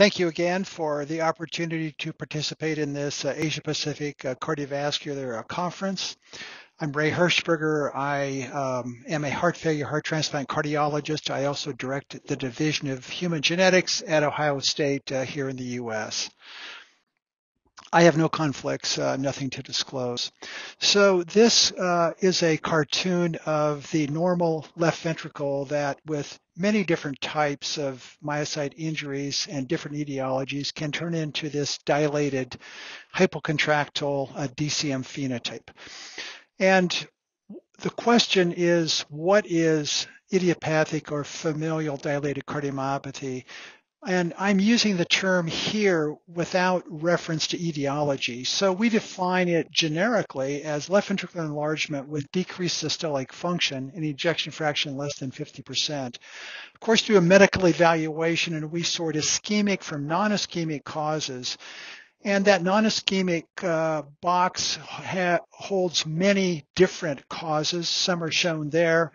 Thank you again for the opportunity to participate in this Asia Pacific Cardiovascular Conference. I'm Ray Hershberger. I am a heart failure, heart transplant cardiologist. I also direct the Division of Human Genetics at Ohio State here in the U.S. I have no conflicts, nothing to disclose. So this is a cartoon of the normal left ventricle that with many different types of myocyte injuries and different etiologies can turn into this dilated hypocontractile DCM phenotype. And the question is, what is idiopathic or familial dilated cardiomyopathy? And I'm using the term here without reference to etiology. So we define it generically as left ventricular enlargement with decreased systolic function and ejection fraction less than 50%. Of course, do a medical evaluation and we sort ischemic from non-ischemic causes. And that non-ischemic box holds many different causes. Some are shown there.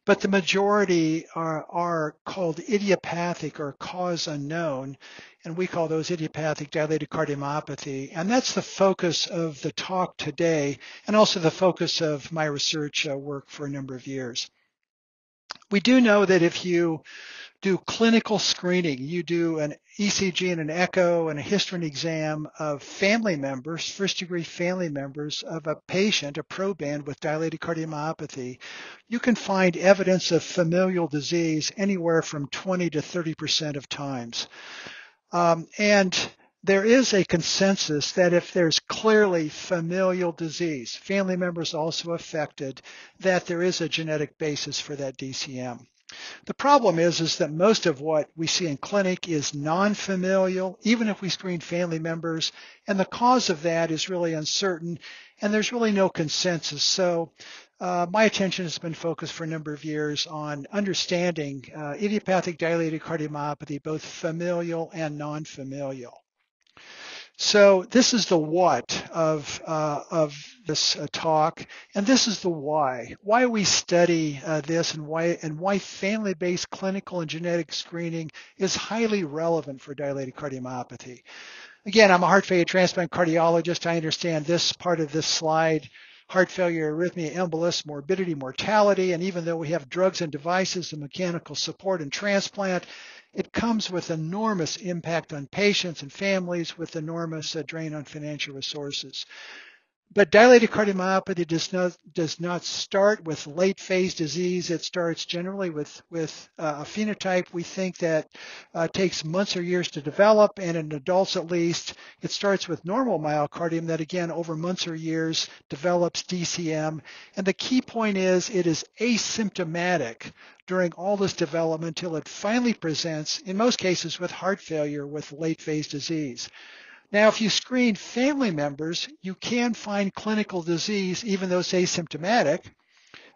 But the majority are called idiopathic or cause unknown, and we call those idiopathic dilated cardiomyopathy. And that's the focus of the talk today, and also the focus of my research work for a number of years. We do know that if you do clinical screening, you do an ECG and an echo and a history exam of family members, first-degree family members of a patient, a proband with dilated cardiomyopathy, you can find evidence of familial disease anywhere from 20 to 30% of times. And there is a consensus that if there's clearly familial disease, family members also affected, that there is a genetic basis for that DCM. The problem is that most of what we see in clinic is non-familial, even if we screen family members, and the cause of that is really uncertain, and there's really no consensus. So my attention has been focused for a number of years on understanding idiopathic dilated cardiomyopathy, both familial and non-familial. So this is the what of this talk, and this is the why. Why we study this, and why family-based clinical and genetic screening is highly relevant for dilated cardiomyopathy. Again, I'm a heart failure transplant cardiologist. I understand this part of this slide: heart failure, arrhythmia, embolus, morbidity, mortality, and even though we have drugs and devices and mechanical support and transplant, it comes with enormous impact on patients and families, with enormous drain on financial resources. But dilated cardiomyopathy does not start with late phase disease. It starts generally with a phenotype we think that takes months or years to develop, and in adults at least, it starts with normal myocardium that again over months or years develops DCM. And the key point is it is asymptomatic during all this development until it finally presents, in most cases, with heart failure with late phase disease. Now, if you screen family members, you can find clinical disease even though it's asymptomatic.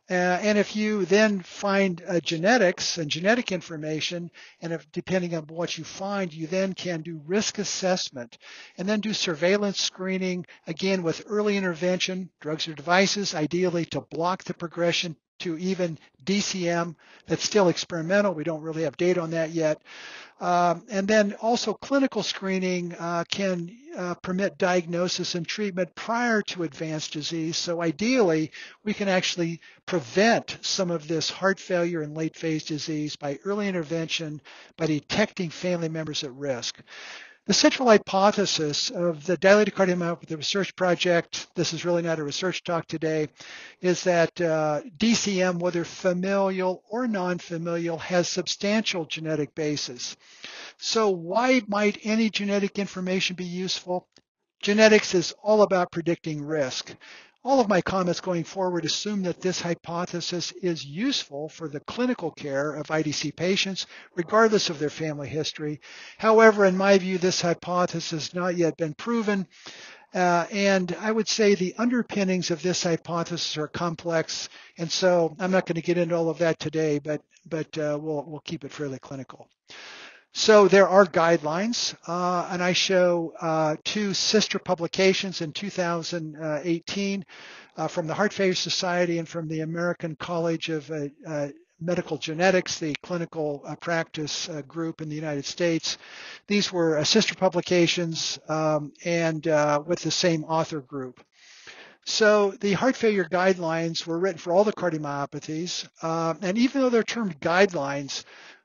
And if you then find genetics and genetic information, and if, depending on what you find, you then can do risk assessment and then do surveillance screening, again with early intervention, drugs or devices, ideally to block the progression to even DCM. That's still experimental. We don't really have data on that yet. And then also clinical screening can permit diagnosis and treatment prior to advanced disease. So ideally, we can actually prevent some of this heart failure and late phase disease by early intervention, by detecting family members at risk. The central hypothesis of the Dilated Cardiomyopathy Research Project, this is really not a research talk today, is that DCM, whether familial or non-familial, has substantial genetic basis. So why might any genetic information be useful? Genetics is all about predicting risk. All of my comments going forward assume that this hypothesis is useful for the clinical care of IDC patients, regardless of their family history. However, in my view, this hypothesis has not yet been proven. And I would say the underpinnings of this hypothesis are complex. And so I'm not going to get into all of that today, but we'll keep it fairly clinical. So there are guidelines, and I show two sister publications in 2018 from the Heart Failure Society and from the American College of Medical Genetics, the clinical practice group in the United States. These were sister publications and with the same author group. So the heart failure guidelines were written for all the cardiomyopathies, and even though they're termed guidelines,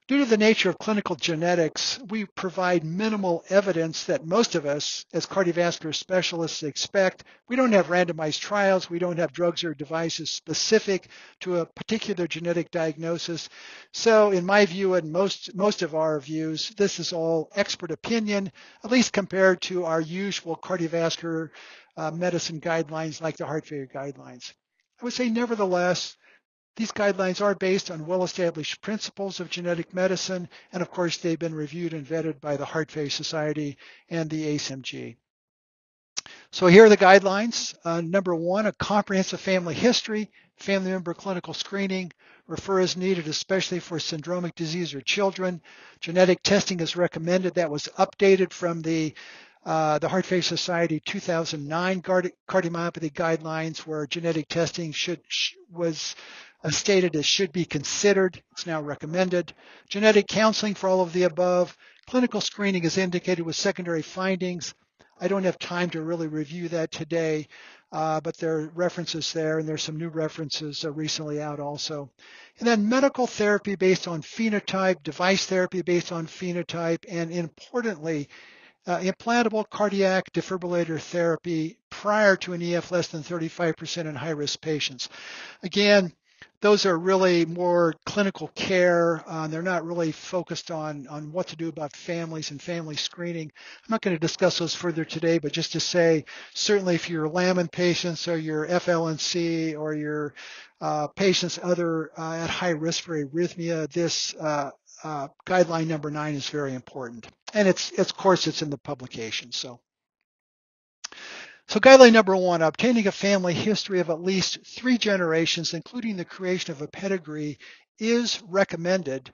due to the nature of clinical genetics, we provide minimal evidence that most of us, as cardiovascular specialists, expect. We don't have randomized trials. We don't have drugs or devices specific to a particular genetic diagnosis. So in my view and most of our views, this is all expert opinion, at least compared to our usual cardiovascular medicine guidelines like the heart failure guidelines. I would say nevertheless, these guidelines are based on well-established principles of genetic medicine, and of course they've been reviewed and vetted by the Heart Failure Society and the ACMG. So here are the guidelines. Number one, a comprehensive family history, family member clinical screening, refer as needed, especially for syndromic disease or children. Genetic testing is recommended. That was updated from the Heart Failure Society 2009 cardiomyopathy guidelines, where genetic testing was stated as should be considered. It's now recommended. Genetic counseling for all of the above. Clinical screening is indicated with secondary findings. I don't have time to really review that today, but there are references there, and there's some new references recently out also. And then medical therapy based on phenotype, device therapy based on phenotype, and importantly, implantable cardiac defibrillator therapy prior to an EF less than 35% in high-risk patients. Again, those are really more clinical care. They're not really focused on what to do about families and family screening. I'm not going to discuss those further today, but just to say, certainly if your Lamin patients or your FLNC or your patients other at high risk for arrhythmia, this guideline number 9 is very important. And of course, it's in the publication. So guideline number 1, obtaining a family history of at least 3 generations, including the creation of a pedigree, is recommended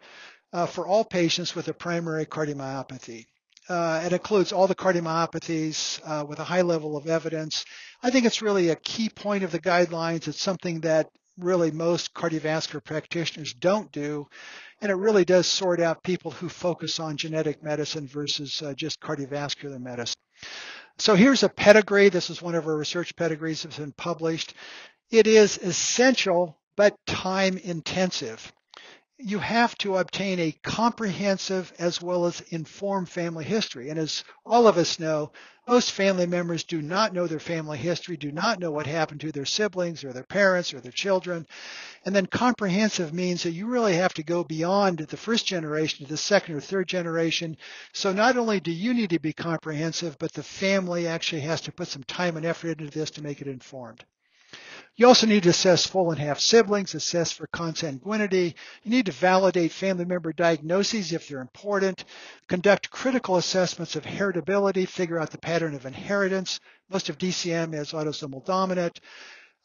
for all patients with a primary cardiomyopathy. It includes all the cardiomyopathies with a high level of evidence. I think it's really a key point of the guidelines. It's something that really most cardiovascular practitioners don't do, and it really does sort out people who focus on genetic medicine versus just cardiovascular medicine. So here's a pedigree. This is one of our research pedigrees that's been published. It is essential but time intensive. You have to obtain a comprehensive as well as informed family history. And as all of us know, most family members do not know their family history, do not know what happened to their siblings or their parents or their children. And then comprehensive means that you really have to go beyond the first generation to the second or third generation. So not only do you need to be comprehensive, but the family actually has to put some time and effort into this to make it informed. You also need to assess full and half siblings, assess for consanguinity. You need to validate family member diagnoses if they're important, conduct critical assessments of heritability, figure out the pattern of inheritance. Most of DCM is autosomal dominant.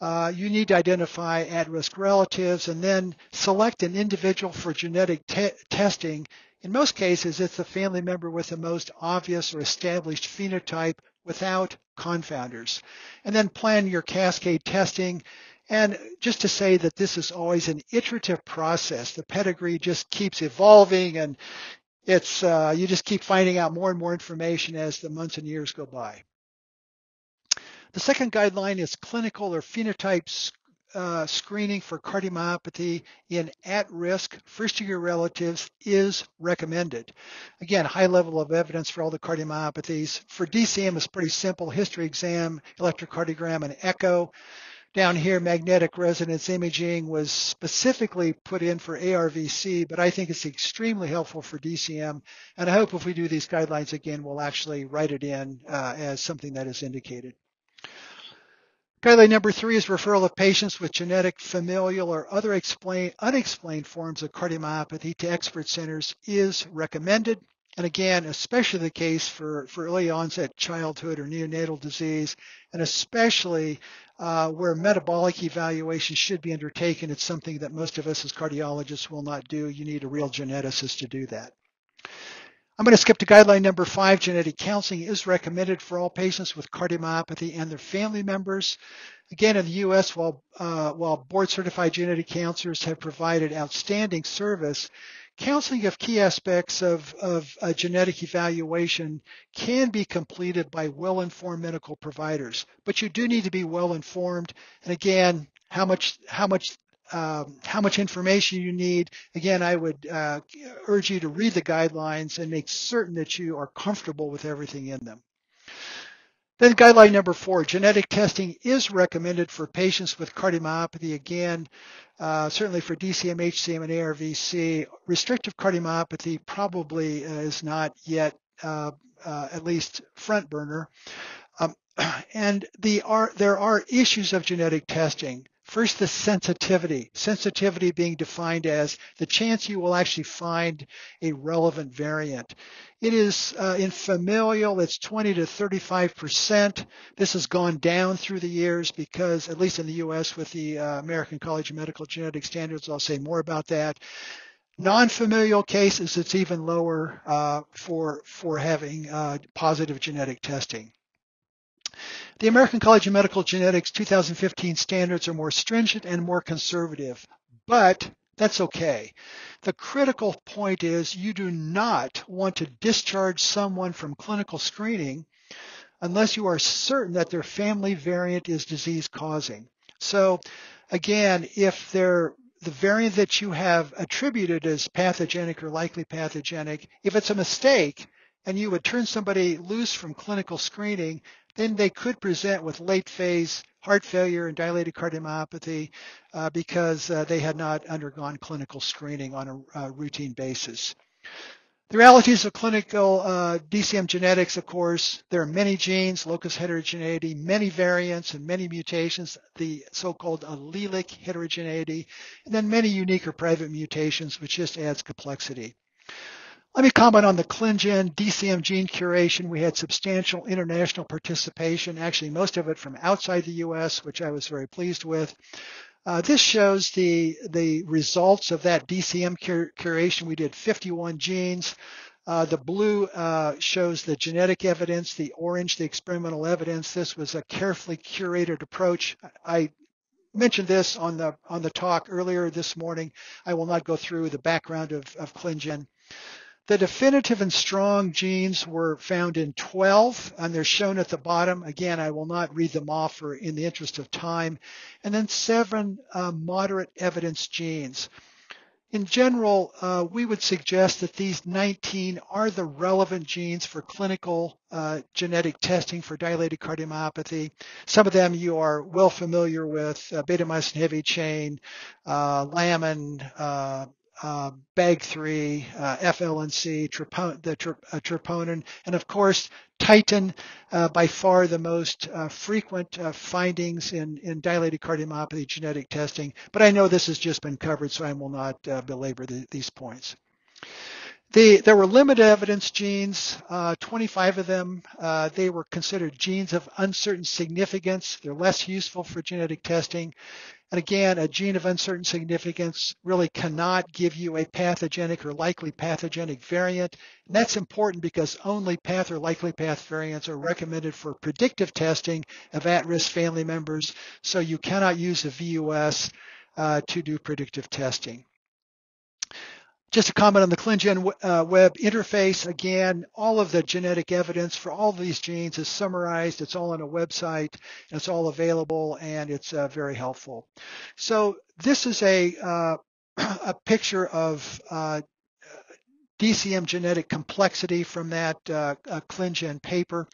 You need to identify at-risk relatives and then select an individual for genetic testing. In most cases, it's the family member with the most obvious or established phenotype without confounders. And then plan your cascade testing. And just to say that this is always an iterative process. The pedigree just keeps evolving, and it's you just keep finding out more and more information as the months and years go by. The second guideline is clinical or phenotype screening for cardiomyopathy in at-risk first-degree relatives is recommended. Again, high level of evidence for all the cardiomyopathies. For DCM, it's pretty simple: history exam, electrocardiogram, and echo. Down here, magnetic resonance imaging was specifically put in for ARVC, but I think it's extremely helpful for DCM. And I hope if we do these guidelines again, we'll actually write it in as something that is indicated. Guideline number 3 is referral of patients with genetic, familial, or other unexplained forms of cardiomyopathy to expert centers is recommended. And again, especially the case for early onset childhood or neonatal disease, and especially where metabolic evaluation should be undertaken. It's something that most of us as cardiologists will not do. You need a real geneticist to do that. I'm going to skip to guideline number 5. Genetic counseling is recommended for all patients with cardiomyopathy and their family members. Again, in the U.S., while board-certified genetic counselors have provided outstanding service, counseling of key aspects of a genetic evaluation can be completed by well-informed medical providers. But you do need to be well-informed. And again, how much information you need. Again, I would urge you to read the guidelines and make certain that you are comfortable with everything in them. Then guideline number 4, genetic testing is recommended for patients with cardiomyopathy. Again, certainly for DCM, HCM, and ARVC. Restrictive cardiomyopathy probably is not yet at least front burner. And there are issues of genetic testing. First, the sensitivity. Sensitivity being defined as the chance you will actually find a relevant variant. It is in familial, it's 20 to 35%. This has gone down through the years because, at least in the U.S. with the American College of Medical Genetic Standards, I'll say more about that. Non-familial cases, it's even lower for having positive genetic testing. The American College of Medical Genetics 2015 standards are more stringent and more conservative, but that's okay. The critical point is you do not want to discharge someone from clinical screening unless you are certain that their family variant is disease causing. So again, if the variant that you have attributed as pathogenic or likely pathogenic, if it's a mistake and you would turn somebody loose from clinical screening, then they could present with late phase heart failure and dilated cardiomyopathy because they had not undergone clinical screening on a routine basis. The realities of clinical DCM genetics, of course, there are many genes, locus heterogeneity, many variants and many mutations, the so-called allelic heterogeneity, and then many unique or private mutations, which just adds complexity. Let me comment on the ClinGen DCM gene curation. We had substantial international participation, actually most of it from outside the U.S., which I was very pleased with. This shows the results of that DCM curation. We did 51 genes. The blue shows the genetic evidence, the orange, the experimental evidence. This was a carefully curated approach. I mentioned this on the talk earlier this morning. I will not go through the background of ClinGen. The definitive and strong genes were found in 12, and they're shown at the bottom. Again, I will not read them off in the interest of time. And then 7 moderate evidence genes. In general, we would suggest that these 19 are the relevant genes for clinical genetic testing for dilated cardiomyopathy. Some of them you are well familiar with, beta-myosin heavy chain, lamin, BAG3, FLNC, troponin, and of course, titin, by far the most frequent findings in dilated cardiomyopathy genetic testing. But I know this has just been covered, so I will not belabor these points. There were limited evidence genes, 25 of them. They were considered genes of uncertain significance. They're less useful for genetic testing. And again, a gene of uncertain significance really cannot give you a pathogenic or likely pathogenic variant. And that's important because only path or likely path variants are recommended for predictive testing of at-risk family members. So you cannot use a VUS to do predictive testing. Just a comment on the ClinGen web interface. Again, all of the genetic evidence for all of these genes is summarized. It's all on a website, and it's all available, and it's very helpful. So this is a picture of DCM genetic complexity from that ClinGen paper.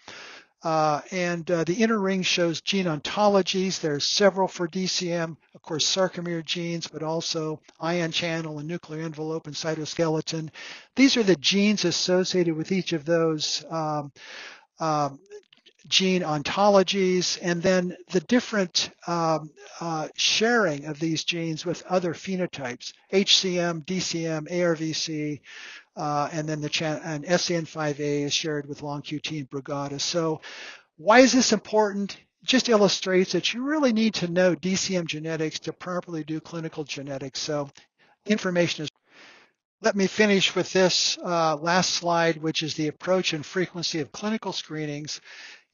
The inner ring shows gene ontologies. There's several for DCM, of course, sarcomere genes, but also ion channel and nuclear envelope and cytoskeleton. These are the genes associated with each of those gene ontologies, and then the different sharing of these genes with other phenotypes, HCM, DCM, ARVC, and then and SCN5A is shared with long QT and Brugada. So why is this important? It just illustrates that you really need to know DCM genetics to properly do clinical genetics. So information is Let me finish with this last slide, which is the approach and frequency of clinical screenings.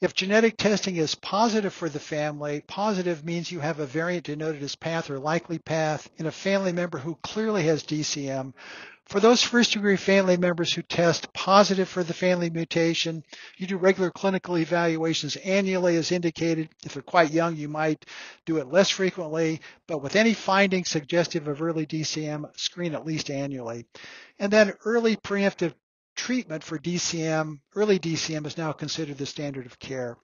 If genetic testing is positive for the family, positive means you have a variant denoted as path or likely path in a family member who clearly has DCM. For those first-degree family members who test positive for the family mutation, you do regular clinical evaluations annually as indicated. If they're quite young, you might do it less frequently, but with any findings suggestive of early DCM, screen at least annually. And then early preemptive treatment for DCM, early DCM is now considered the standard of care.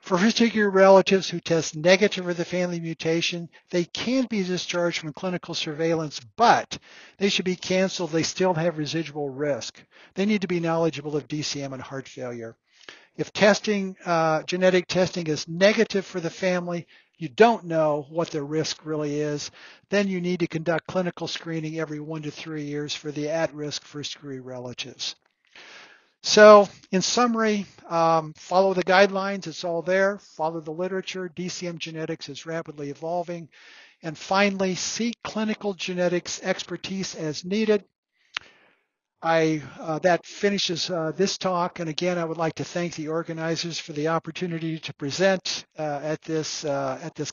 For first-degree relatives who test negative for the family mutation, they can be discharged from clinical surveillance, but they should be canceled. They still have residual risk. They need to be knowledgeable of DCM and heart failure. If genetic testing is negative for the family, you don't know what the risk really is, then you need to conduct clinical screening every 1 to 3 years for the at-risk first-degree relatives. So in summary, follow the guidelines. It's all there. Follow the literature. DCM genetics is rapidly evolving. And finally, seek clinical genetics expertise as needed. That finishes this talk. And again, I would like to thank the organizers for the opportunity to present at this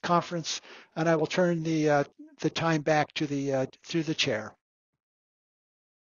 conference. And I will turn the time back to through the chair.